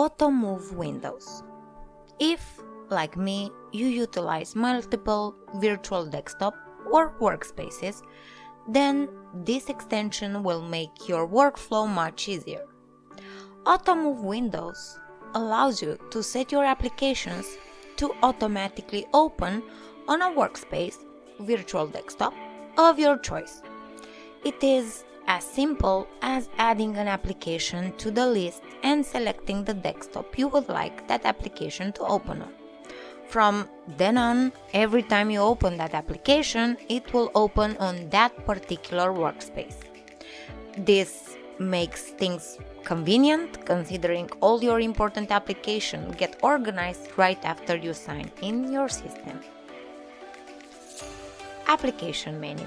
Auto move windows. If, like me, you utilize multiple virtual desktop or workspaces, then this extension will make your workflow much easier. Auto move windows allows you to set your applications to automatically open on a workspace virtual desktop of your choice. It is as simple as adding an application to the list and selecting the desktop you would like that application to open on. From then on, every time you open that application, it will open on that particular workspace. This makes things convenient, considering all your important applications get organized right after you sign in your system. Application menu.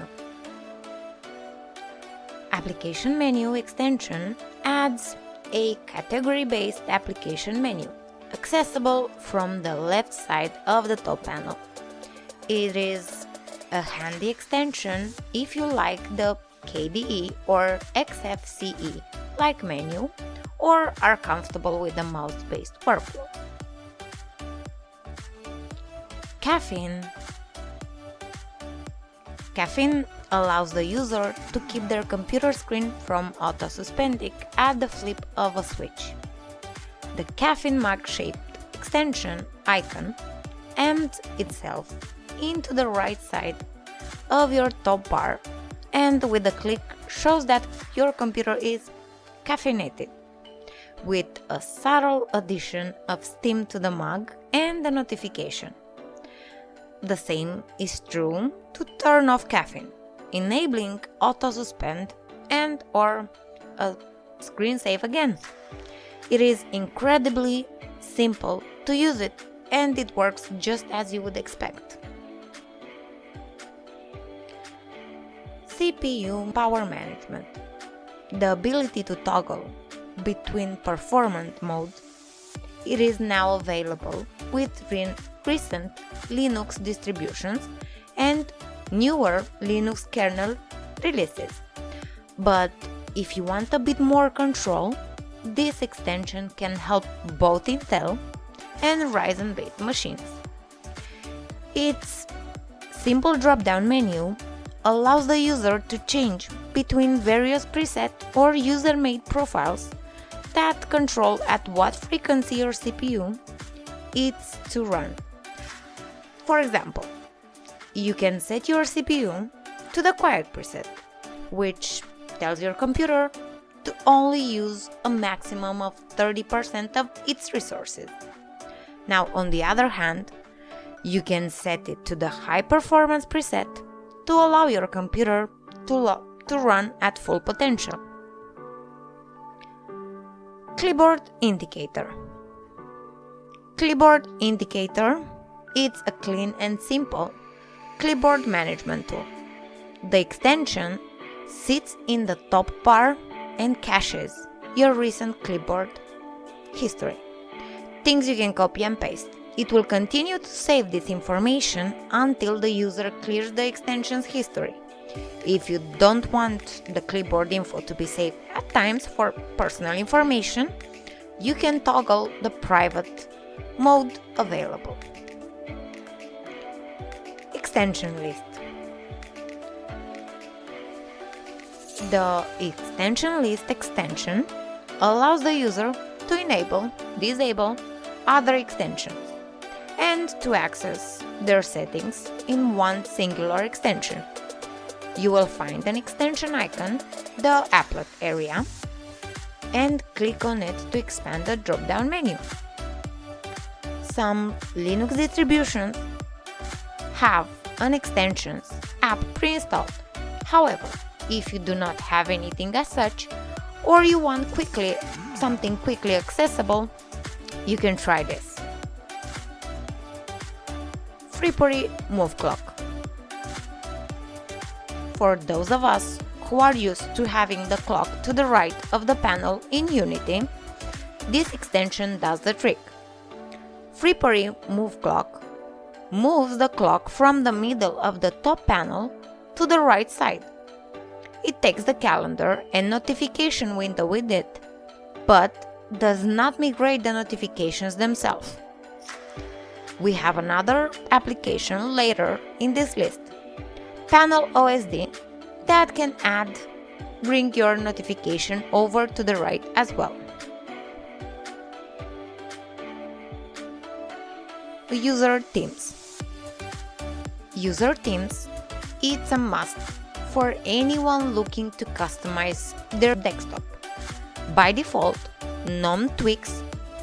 Application menu extension adds a category-based application menu, accessible from the left side of the top panel. It is a handy extension if you like the KDE or XFCE like menu or are comfortable with the mouse-based workflow. Caffeine. Caffeine allows the user to keep their computer screen from auto-suspending at the flip of a switch. The Caffeine mug-shaped extension icon empties itself into the right side of your top bar and with a click shows that your computer is caffeinated, with a subtle addition of steam to the mug and the notification. The same is true to turn off caffeine, enabling auto-suspend and or a screen save again. It is incredibly simple to use it and it works just as you would expect. CPU power management. The ability to toggle between performance modes. It is now available with recent Linux distributions and newer Linux kernel releases. But if you want a bit more control, this extension can help both Intel and Ryzen-based machines. Its simple drop-down menu allows the user to change between various preset or user-made profiles that control at what frequency your CPU is to run. For example, you can set your CPU to the quiet preset, which tells your computer to only use a maximum of 30% of its resources. Now, on the other hand, you can set it to the high performance preset to allow your computer to run at full potential. Clipboard Indicator. Clipboard Indicator is a clean and simple clipboard management tool. The extension sits in the top bar and caches your recent clipboard history, things you can copy and paste. It will continue to save this information until the user clears the extension's history. If you don't want the clipboard info to be saved at times for personal information, you can toggle the private mode available. Extension list. The extension list extension allows the user to enable, disable other extensions and to access their settings in one singular extension. You will find an extension icon, the applet area, and click on it to expand the drop-down menu. Some Linux distributions have an extensions app pre-installed. However, if you do not have anything as such, or you want something quickly accessible, you can try this. Parry Move Clock. For those of us who are used to having the clock to the right of the panel in Unity, this extension does the trick. Parry Move Clock moves the clock from the middle of the top panel to the right side. It takes the calendar and notification window with it, but does not migrate the notifications themselves. We have another application later in this list, Panel OSD, that can bring your notification over to the right as well. User themes. User themes, it's a must for anyone looking to customize their desktop. By default, Gnome Tweaks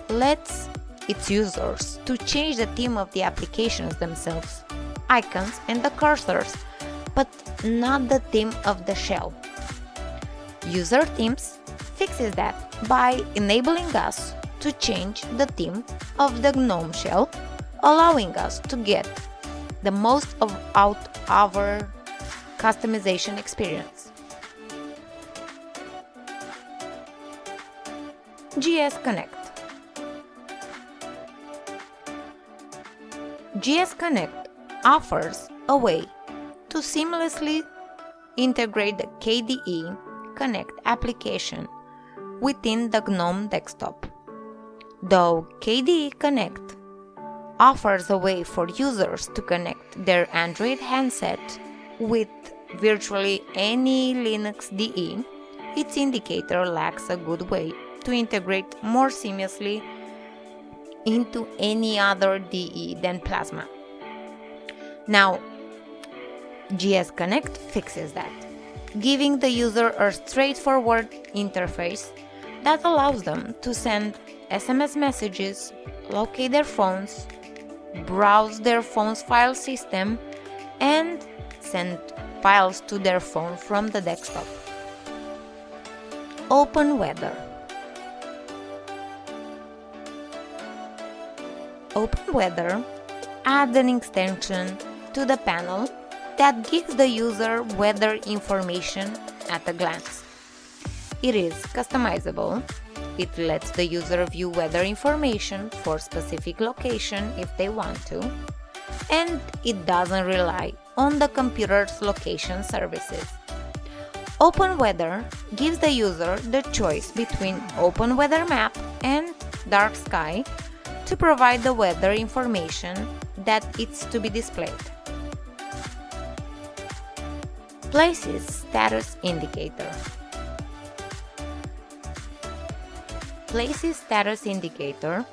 lets its users to change the theme of the applications themselves, icons and the cursors, but not the theme of the shell. User themes fixes that by enabling us to change the theme of the Gnome shell, allowing us to get the most out of our customization experience. GS Connect. GS Connect offers a way to seamlessly integrate the KDE Connect application within the Gnome desktop. Though KDE Connect offers a way for users to connect their Android handset with virtually any Linux DE, its indicator lacks a good way to integrate more seamlessly into any other DE than Plasma. Now, GS Connect fixes that, giving the user a straightforward interface that allows them to send SMS messages, locate their phones, browse their phone's file system, and send files to their phone from the desktop. Open Weather. Open Weather adds an extension to the panel that gives the user weather information at a glance. It is customizable. It lets the user view weather information for specific location if they want to, and it doesn't rely on the computer's location services. Open Weather gives the user the choice between Open Weather Map and Dark Sky to provide the weather information that is to be displayed. Places Status Indicator. Places Status Indicator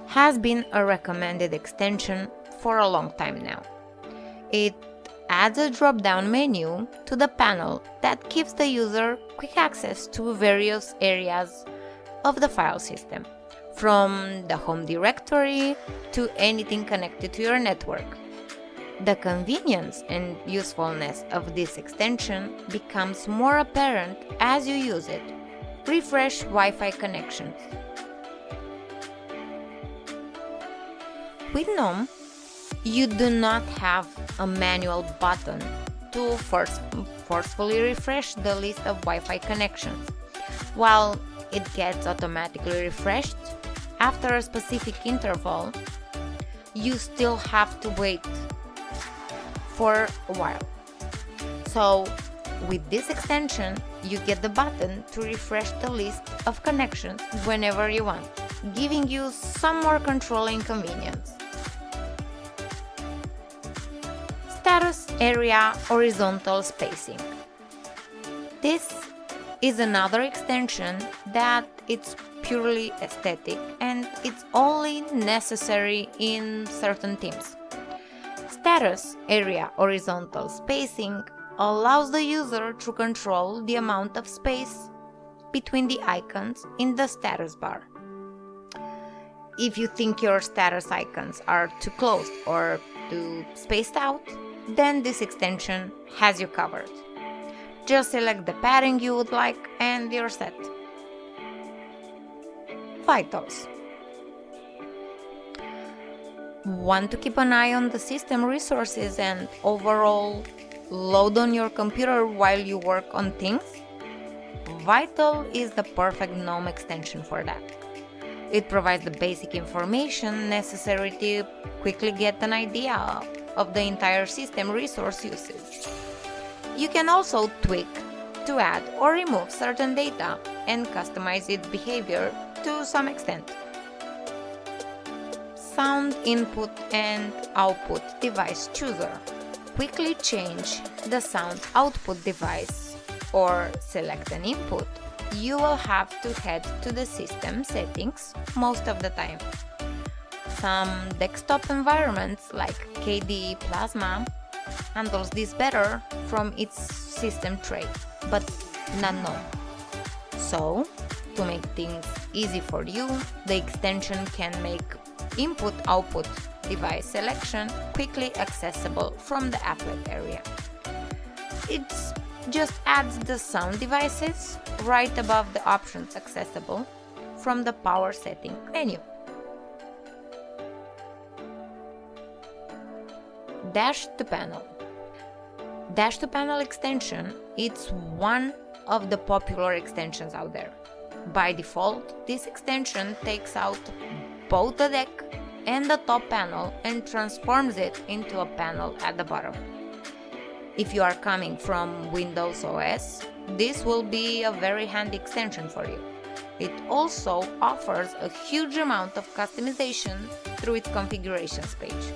has been a recommended extension for a long time now. It adds a drop-down menu to the panel that gives the user quick access to various areas of the file system, from the home directory to anything connected to your network. The convenience and usefulness of this extension becomes more apparent as you use it. Refresh Wi-Fi connections. With Gnome, you do not have a manual button to forcefully refresh the list of Wi-Fi connections. While it gets automatically refreshed after a specific interval, you still have to wait for a while. So, with this extension, you get the button to refresh the list of connections whenever you want, giving you some more control and convenience. Status Area Horizontal Spacing. This is another extension that it's purely aesthetic and it's only necessary in certain themes. Status Area Horizontal Spacing allows the user to control the amount of space between the icons in the status bar. If you think your status icons are too close or too spaced out, then this extension has you covered. Just select the padding you would like and you're set. Vitals. Want to keep an eye on the system resources and overall load on your computer while you work on things? Vital is the perfect Gnome extension for that. It provides the basic information necessary to quickly get an idea of the entire system resource usage. You can also tweak to add or remove certain data and customize its behavior to some extent. Sound input and output device chooser. Quickly change the sound output device or select an input. You will have to head to the system settings most of the time. Some desktop environments like KDE Plasma handles this better from its system tray, but not Gnome. So, to make things easy for you, the extension can make input-output device selection quickly accessible from the applet area. It just adds the sound devices right above the options accessible from the power setting menu. Dash to panel. Dash to panel extension, it's one of the popular extensions out there. By default, this extension takes out both the deck and the top panel and transforms it into a panel at the bottom. If you are coming from Windows OS, this will be a very handy extension for you. It also offers a huge amount of customization through its configurations page.